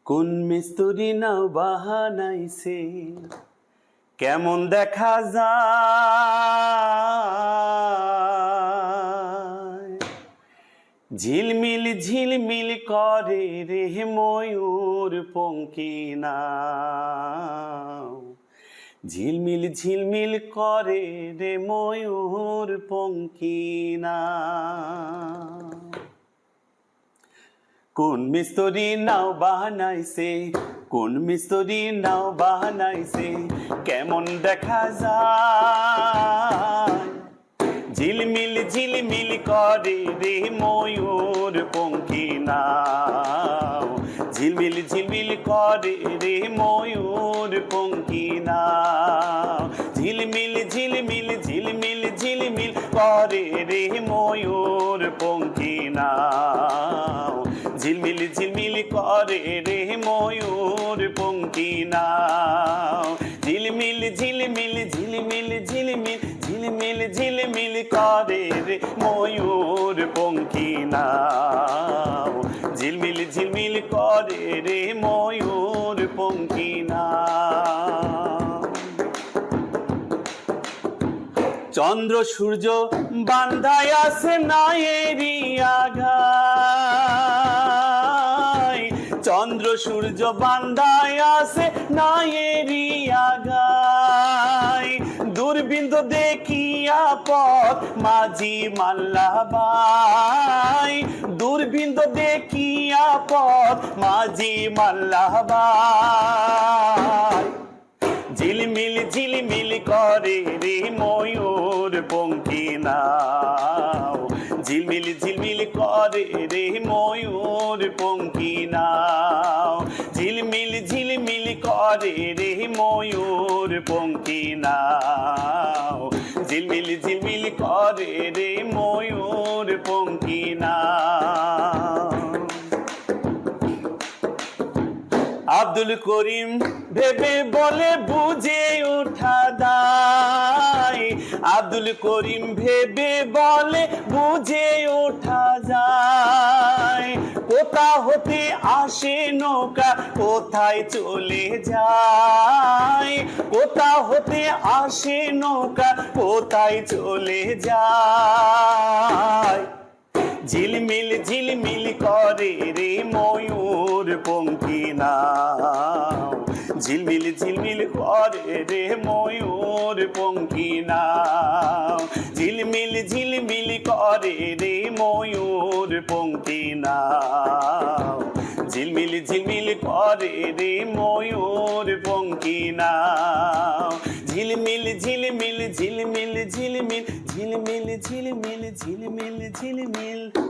কোন মিস্তুরি নাও বাহানাইছে কেমন দেখা যায়। ঝিলমিল ঝিলমিল করে রে ময়ূর পঙ্খী নাও, ঝিলমিল ঝিলমিল করে রে ময়ূর পঙ্খী নাও। কোন মিস্তুরি নাও বানাইছে, কোন মিস্তুরি নাও বানাইছে কেমন দেখা যায়। ঝিলমিল ঝিলমিল করে রে ময়ূর পঙ্খী নাও, ঝিলমিল ঝিলমিল করে রে ময়ূর পঙ্খী নাও। ঝিলমিল ঝিলমিল ঝিলমিল ঝিলমিল করে রে ময়ূর পঙ্খী নাও, ঝিলমিল ঝিলমিল করে রে ময়ূর পঙ্খী নাও। ঝিলমিল ঝিলমিল ঝিলমিল ঝিলমিল ঝিলমিল ঝিলমিল করে রে ময়ূর পঙ্খী নাও, ঝিলমিল ঝিলমিল করে রে ময়ূর পঙ্খী নাও। চন্দ্র সূর্য বান্ধায় আছে নায়েরি আঘায়, চন্দ্র সূর্য বান্ধায় আছে নায়েরি আঘায়। দূরবিন্দু দেখিয়া পথ মাঝি মাল্লাবাই, দূরবিন্দু দেখিয়া পথ মাঝি মাল্লাবাই। ঝিলমিল ঝিলমিল করে রে ময়ূর পঙ্খী নাও, ঝিলমিল ঝিলমিল করে রে ময়ূর পঙ্খী নাও। ঝিলমিল ঝিলমিল করে রে ময়ূর পঙ্খী নাও, ঝিলমিল ঝিলমিল করে রে ময়ূর পঙ্খী নাও। আব্দুল করিম ভেবে বলে বুঝে ওঠা দায়, আব্দুল করিম ভেবে বলে বুঝে ওঠা যায়। কোথা হতে আসে নৌকা কোথায় চলে যায়, কোথা হতে আসে নৌকা কোথায় চলে যায়। ঝিলমিল ঝিলমিল করে রে ময়ূর পঙ্খী নাও, ঝিলমিল ঝিলমিল করে রে ময়ূর পঙ্খী নাও। ঝিলমিল ঝিলমিল করে রে ময়ূর পঙ্খী নাও, ঝিলমিল ঝিলমিল করে রে ময়ূর পঙ্খী নাও। ঝিলমিল ঝিলমিল ঝিলমিল ঝিলমিল ঝিলমিল ঝিলমিল ঝিলমিল ঝিলমিল।